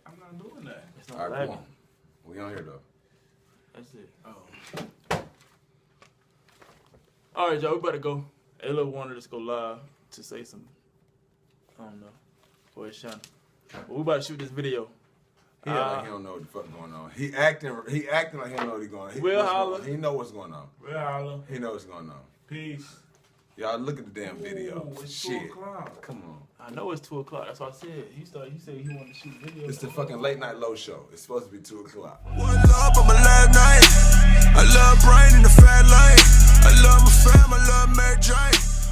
I'm not doing that. It's not All right, lagging. come on. We on here though. That's it. Oh. All right, y'all, we better go. Ella wanted us to go live to say some, I don't know, for his channel. But we about to shoot this video. He act like he don't know what the fuck going on. He acting like he don't know what's going on. We'll holler. He know what's going on. Well, holla. He know what's going on. Peace. Y'all look at the damn video. Ooh, it's Shit. 2 o'clock. Come on. I know it's 2 o'clock. That's what I said. He said he wanted to shoot videos. It's the fucking late night low show. It's supposed to be 2 o'clock. One love on my last night. I love brain in the fat lane. I love my fam. I love Mary Jane.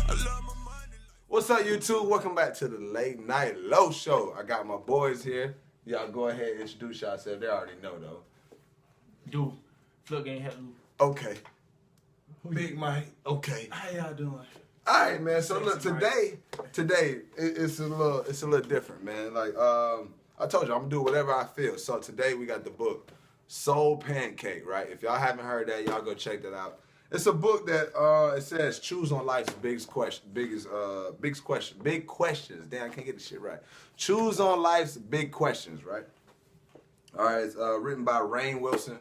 I love my money. What's up, YouTube? Welcome back to the late night low show. I got my boys here. Y'all go ahead and introduce yourself. They already know though. Dude, Flug ain't had to. Okay. Big Mike. Okay. How y'all doing? All right, man. So look, today it's a little different, man. Like I told you, I'm gonna do whatever I feel. So today we got the book Soul Pancake, right? If y'all haven't heard that, y'all go check that out. It's a book that it says choose on life's big questions. Damn, I can't get the shit right. Choose on life's big questions, right? All right, it's written by Rainn Wilson.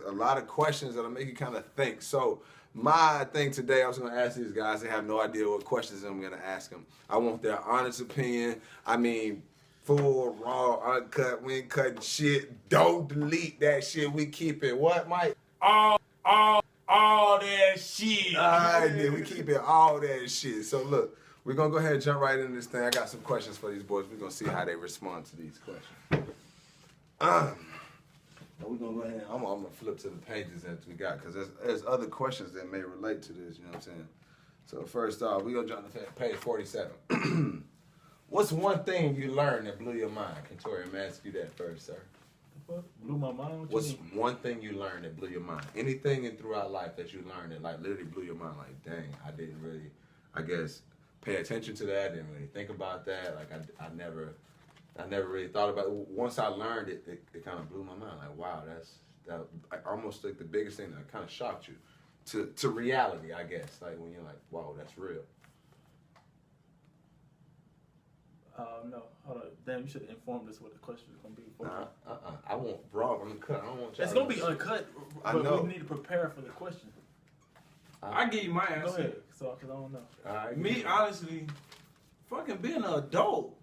A lot of questions that'll make you kind of think. So my thing today, I was going to ask these guys. They have no idea what questions I'm going to ask them. I want their honest opinion. I mean, full, raw, uncut. We ain't cutting shit. Don't delete that shit. We keep it. What, Mike? All that shit. All right, then we keep it all that shit. So look, we're going to go ahead and jump right into this thing. I got some questions for these boys. We're going to see how they respond to these questions. We're going to go ahead. I'm going to flip to the pages that we got because there's other questions that may relate to this, you know what I'm saying? So first off, we're going to jump to page 47. What's one thing you learned that blew your mind? Victoria, I'm ask you that first, sir. What? Blew my mind? What What's you mean? one thing you learned that blew your mind? Anything throughout life that you learned that like literally blew your mind? Like, dang, I didn't really, I guess, pay attention to that. I didn't really think about that. Like, I never really thought about it. Once I learned it, it kind of blew my mind. Like, wow, that almost like the biggest thing that kind of shocked you to reality, I guess. Like when you're like, wow, that's real. No. Hold on. Damn, you should have informed us what the question was going to be. I want raw uncut. I don't want y'all. It's going to be uncut, I but know. we need to prepare for the question. I give you my answer. Go ahead, because I don't know. All right. Me, honestly, fucking being an adult.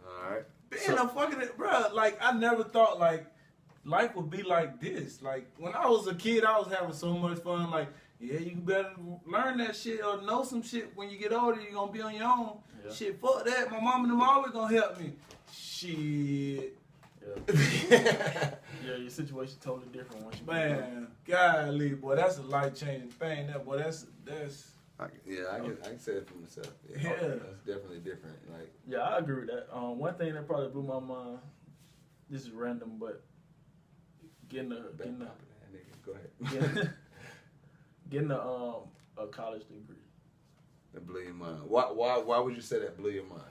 All right. Being a fucking, bruh, like, I never thought, like, life would be like this. Like, when I was a kid, I was having so much fun. Like, yeah, you better learn that shit or know some shit. When you get older, you're going to be on your own. Yeah. Shit, fuck that. My mom and them always going to help me. Shit. Yeah. Yeah, your situation totally different once you Man, golly, boy, that's a life-changing thing. That, boy, that's. I can say it for myself. Yeah. That's definitely different. Like, Yeah, I agree with that. One thing that probably blew my mind, this is random, but getting go ahead. getting a college degree. That blew your mind. Why would you say that blew your mind?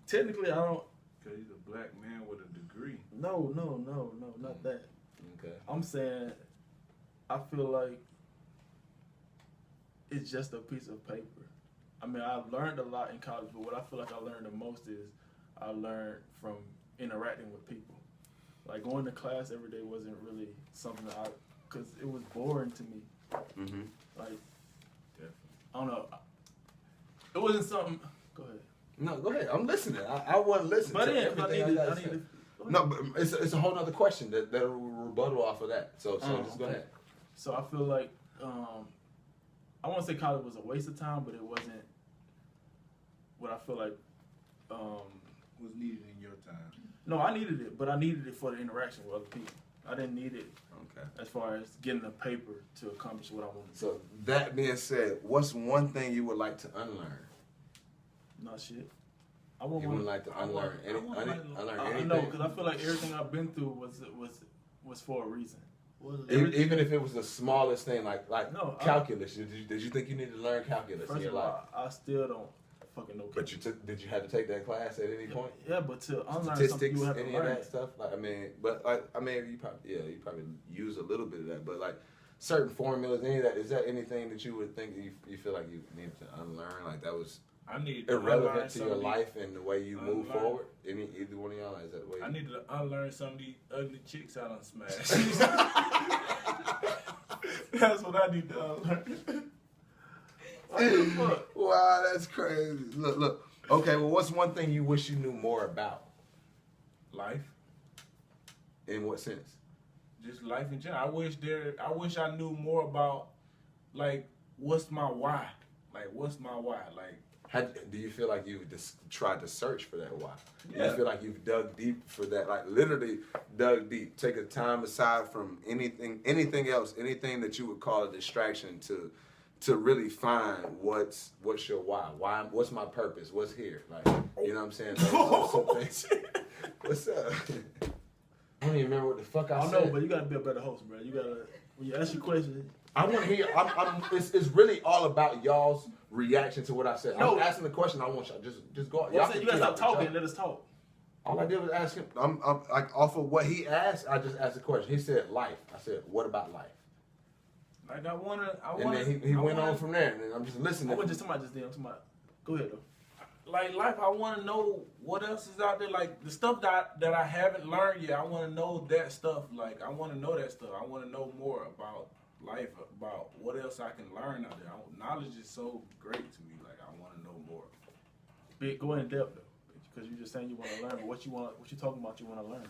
Technically, I don't. Because he's a black man with a degree. No, not that. Okay. I'm saying, I feel like it's just a piece of paper. I mean, I've learned a lot in college, but what I feel like I learned the most is I learned from interacting with people. Like going to class every day wasn't really something that because it was boring to me. Mm-hmm. Like, I don't know. It wasn't something. Go ahead. No, go ahead. I'm listening. I wasn't listening. But to yeah, everything I gotta need say. to. No, but it's a whole other question that will rebuttal off of that. So just go ahead. So I feel like I won't say college was a waste of time, but it wasn't what I feel like Was needed in your time. No, I needed it, but I needed it for the interaction with other people. I didn't need it as far as getting a paper to accomplish what I wanted. So that being said, what's one thing you would like to unlearn? Not shit. You would like to unlearn anything? I know, because I feel like everything I've been through was for a reason. Even if it was the smallest thing, like No, calculus, did you think you needed to learn calculus in First your of life? all, I still don't fucking know. But did you have to take that class at any point? Yeah, but to unlearn something, Statistics, you have to any learn of that stuff. Like, you probably use a little bit of that, but like certain formulas, any of that. Is that anything that you would think you feel like you needed to unlearn? Like that was I need to irrelevant unlearn to some your of these- life and the way you move Unlearn. forward? Either one of y'all, is that the way? I need to unlearn some of these ugly chicks I done smashed. That's what I need to unlearn. What the fuck? Wow, that's crazy. Look. Okay, well, what's one thing you wish you knew more about? Life. In what sense? Just life in general. I wish I knew more about, like, what's my why? Like, what's my why? Like, Do you feel like you've just tried to search for that why? Do Yeah. you feel like you've dug deep for that? Like literally dug deep. Take a time aside from anything else, anything that you would call a distraction to really find what's your why. What's my purpose? What's here? Like, you know what I'm saying? Those some things. What's up? I don't even remember what the fuck I I don't said. know, but you gotta be a better host, bro. You gotta, when you ask your question, I want to hear. It's really all about y'all's reaction to what I said. No. I'm asking the question. I want y'all just go. you gotta can stop keep talking it. and let us talk. All I did was ask him. I'm like off of what he asked. I just asked a question. He said life. I said, what about life? Like I wanna. And then he went on from there. And then I'm just I listening. wasn't just talking about just then. I'm talking about. Go ahead though. Like life, I want to know what else is out there. Like the stuff that I haven't learned yet. I want to know that stuff. Like I want to know that stuff. I want to know more about life, about what else I can learn out there. Knowledge is so great to me. Like I want to know more. Go in depth though, because you're just saying you want to learn, but what you talking about? You want to learn.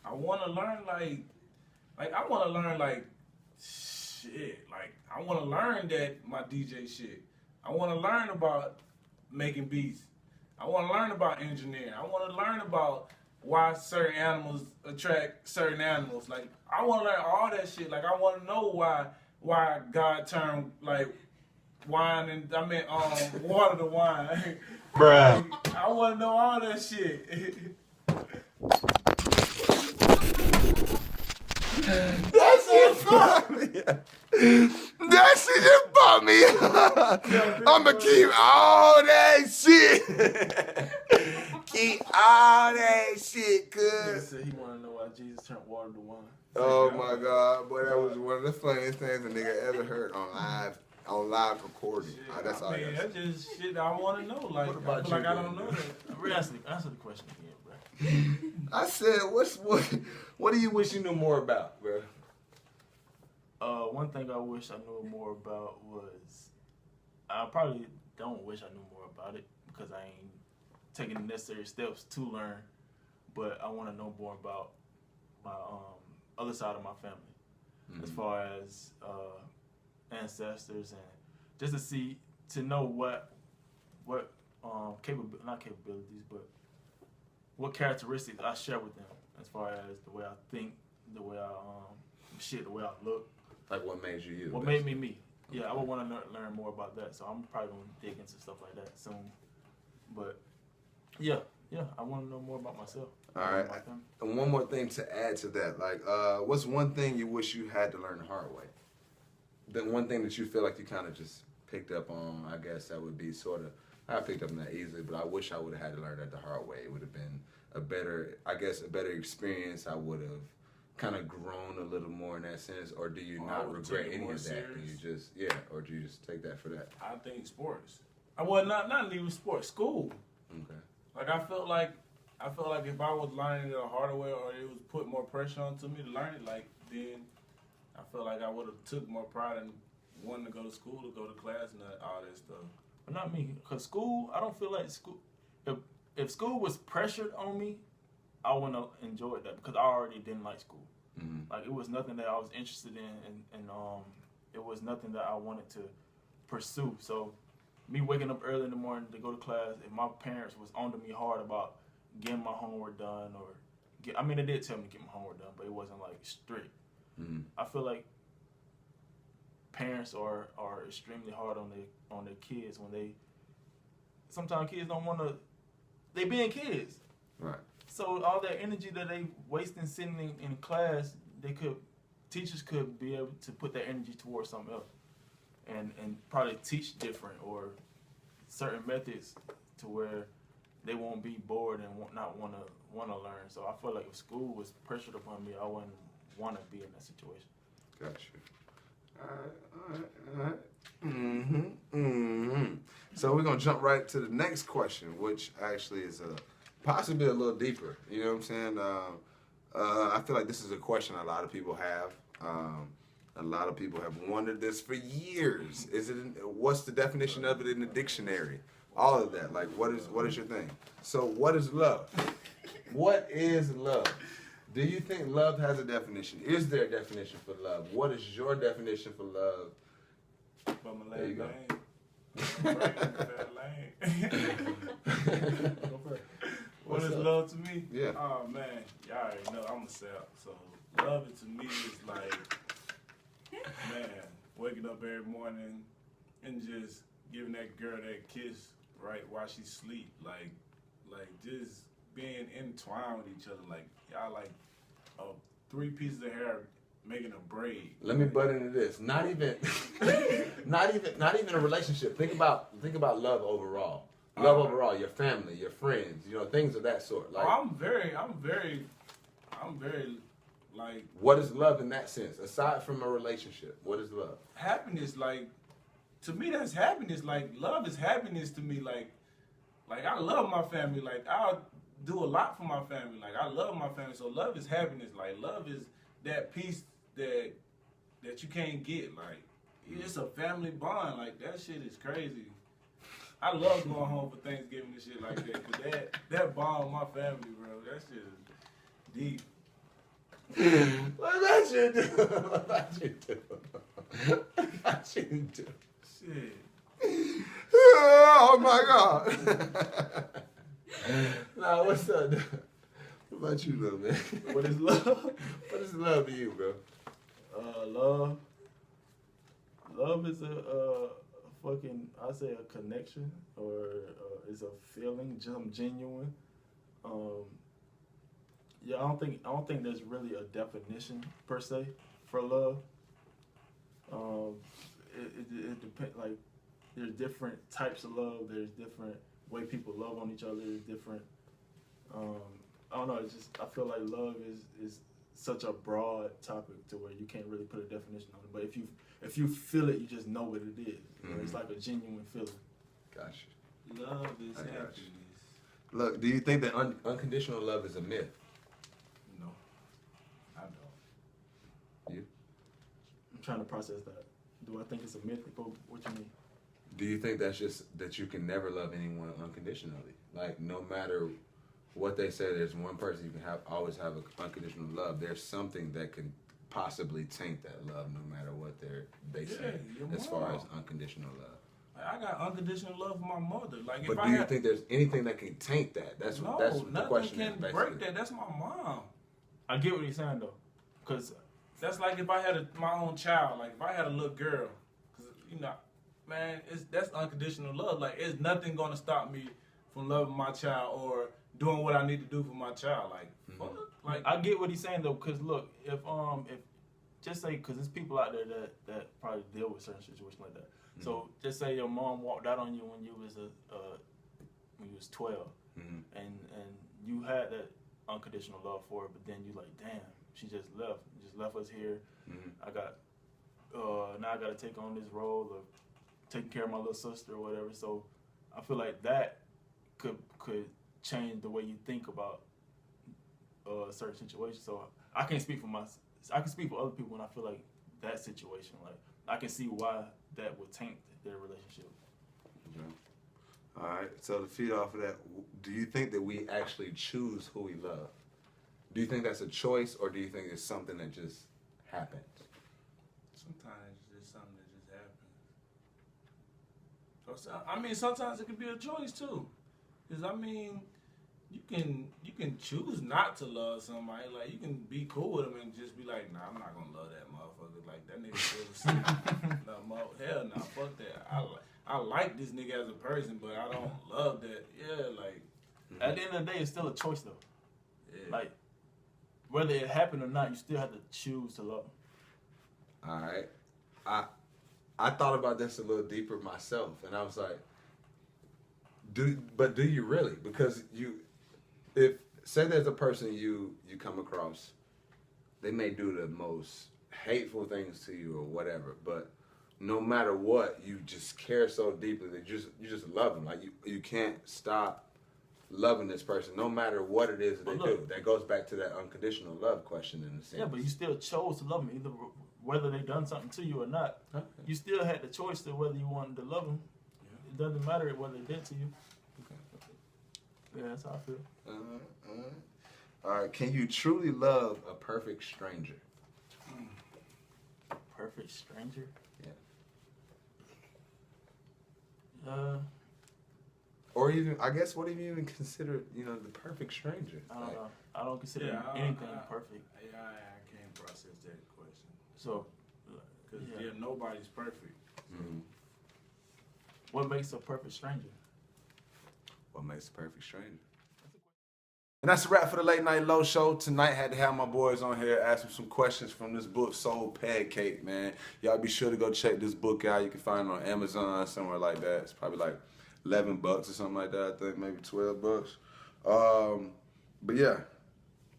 I want to learn like I want to learn like shit. Like I want to learn that my DJ shit. I want to learn about making beats. I want to learn about engineering. I want to learn about why certain animals attract certain animals. Like I want to learn all that shit. Like I want to know why God turned like wine and water to wine. Bruh. Like, I want to know all that shit. That shit bought me. That shit just bought me. I'ma keep all that shit. Keep all that shit, He good. said he want to know why Jesus turned water to wine. Oh my God, boy, that was one of the funniest things a nigga ever heard on live recording. That's all I Man, got. that's just shit I want to know. Like What about I feel like you, I don't man? know that. Answer the question again, bro. I said, what do you wish you knew more about, bro? One thing I wish I knew more about was, I probably don't wish I knew more about it because I ain't taking the necessary steps to learn, but I want to know more about my other side of my family, as far as ancestors, and just to know what not capabilities, but what characteristics I share with them, as far as the way I think, the way I the way I look. Like what made you you? What made me me? Yeah, I would want to learn more about that. So I'm probably gonna dig into stuff like that soon. But yeah, I want to know more about myself. All right. And one more thing to add to that, like, what's one thing you wish you had to learn the hard way? The one thing that you feel like you kind of just picked up on, I guess that would be sort of, I picked up on that easily, but I wish I would have had to learn that the hard way. It would have been a better experience. I would have kind of grown a little more in that sense, or do you not regret any of that? Do you just, or do you just take that for that? I think sports. Well, not even sports, school. Okay. Like I felt like if I was learning it the harder way, or it was put more pressure onto me to learn it, like then I felt like I would have took more pride in wanting to go to school, to go to class, and all that stuff. But not me, because school, I don't feel like school. If school was pressured on me, I wouldn't have enjoyed that because I already didn't like school. Mm-hmm. Like it was nothing that I was interested in, and it was nothing that I wanted to pursue. So me waking up early in the morning to go to class, if my parents was on to me hard about getting my homework done, they did tell me to get my homework done, but it wasn't like strict. Mm-hmm. I feel like parents are extremely hard on their kids when sometimes kids don't want to. They being kids. Right. So all that energy that they wasting sitting in class, teachers could be able to put that energy towards something else, and probably teach different or certain methods to where they won't be bored and not want to learn. So I feel like if school was pressured upon me, I wouldn't want to be in that situation. Got you. All right. So we're gonna jump right to the next question, which actually is possibly a little deeper. You know what I'm saying? I feel like this is a question a lot of people have. A lot of people have wondered this for years. What's the definition of it in the dictionary? All of that. Like, what is your thing? So, what is love? What is love? Do you think love has a definition? Is there a definition for love? What is your definition for love? There you go. What is love to me? Yeah. Oh man, y'all already know I'm a sap. So love it to me is like, man, waking up every morning and just giving that girl that kiss right while she sleep. Like just being entwined with each other. Like y'all like 3 pieces of hair making a braid. Let me butt into this. Not even a relationship. Think about love overall. Love overall, your family, your friends, things of that sort. Like, I'm very like. What is love in that sense? Aside from a relationship, what is love? Happiness, like, to me, that's happiness. Like, love is happiness to me. Like I love my family. Like, I'll do a lot for my family. Like, I love my family. So love is happiness. Like, love is that peace that you can't get. Like, it's a family bond. Like, that shit is crazy. I love going home for Thanksgiving and shit like that. Cause that bond with my family, bro, that shit is deep. What about you do? What about you do? What about you do? Shit. Oh my God. Nah, what's up? What about you though, man? What is love? What is love to you, bro? Love is a fucking, I say a connection, or is a feeling, genuine. Yeah, I don't think there's really a definition per se for love. It depends. Like, there's different types of love. There's different way people love on each other. There's different. I don't know. It's just, I feel like love is such a broad topic to where you can't really put a definition on it. But if you feel it, you just know what it is. Mm-hmm. It's like a genuine feeling. Gotcha. Love is I got happiness. you. Look, do you think that unconditional love is a myth? No, I don't. You? I'm trying to process that. Do I think it's a myth? What you mean? Do you think that's just that you can never love anyone unconditionally? Like, no matter what they say, there's one person you can always have unconditional love. There's something that can possibly taint that love, no matter what they say, as far as unconditional love. I got unconditional love for my mother. Like, but do you think there's anything that can taint that? That's the question. Nothing can break that. That's my mom. I get what you're saying though, because that's like if I had my own child. Like if I had a little girl, cause man, that's unconditional love. Like, it's nothing gonna stop me from loving my child or doing what I need to do for my child. Like, like I get what he's saying though, because look, if just say, because there's people out there that probably deal with certain situations like that. Mm-hmm. So just say your mom walked out on you when you was 12, mm-hmm. and you had that unconditional love for her, but then you like, damn, she just left us here. Mm-hmm. I got now I got to take on this role of taking care of my little sister or whatever. So I feel like that could change the way you think about certain situations. So I can't speak for myself. I can speak for other people when I feel like that situation. Like, I can see why that would taint their relationship. Okay. All right. So to feed off of that, do you think that we actually choose who we love? Do you think that's a choice, or do you think it's something that just happens? Sometimes it's just something that just happens. So, I mean, sometimes it could be a choice too, because I mean, you can choose not to love somebody. Like, you can be cool with them and just be like, nah, I'm not gonna love that motherfucker. Like, that nigga still hell nah, fuck that. I like this nigga as a person, but I don't love that. Yeah, like, at the end of the day, it's still a choice though. Yeah. Like, whether it happened or not, you still have to choose to love them. All right. I thought about this a little deeper myself, and I was like, do you really? Because if say there's a person you come across, they may do the most hateful things to you or whatever, but no matter what, you just care so deeply that you just love them. Like you can't stop loving this person, no matter what it is that they do. That goes back to that unconditional love question in a sense. Yeah, but you still chose to love them, either whether they done something to you or not. Okay. You still had the choice to whether you wanted to love them. Yeah. It doesn't matter whether they did to you. Okay. Yeah, that's how I feel. All right. Can you truly love a perfect stranger? Perfect stranger? Yeah. Or even, I guess, what do you even consider, the perfect stranger? I don't know. I don't consider anything perfect. Yeah, I can't process that question. So, because nobody's perfect. Mm-hmm. What makes a perfect stranger? What makes a perfect stranger? And that's a wrap for the Late Night Low Show. Tonight, had to have my boys on here ask them some questions from this book, Soul Pancake, man. Y'all be sure to go check this book out. You can find it on Amazon, somewhere like that. It's probably like $11 or something like that. I think maybe $12. But yeah,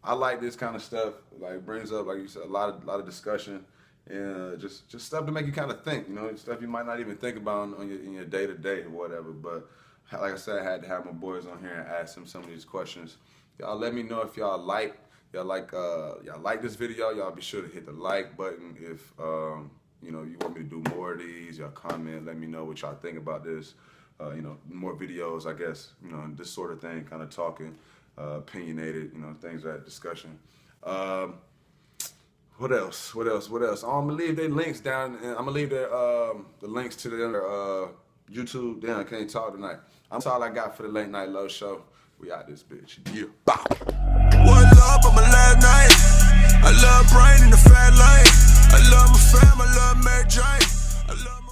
I like this kind of stuff. Like, brings up, like you said, a lot of discussion and just stuff to make you kind of think. Stuff you might not even think about in your day to day or whatever. But like I said, I had to have my boys on here and ask them some of these questions. Y'all let me know if y'all like this video. Y'all be sure to hit the like button. If you want me to do more of these, y'all comment. Let me know what y'all think about this. More videos, I guess. This sort of thing, kind of talking, opinionated. Things like that, discussion. What else? I'm gonna leave their links down, and I'm gonna leave the links to their YouTube. Damn, I can't talk tonight. That's all I got for the Late Night Low Show. We out this bitch. Yeah. Bow. One love on my last night. I love brain in the fat lane. I love my fam. I love Mary Jane. I love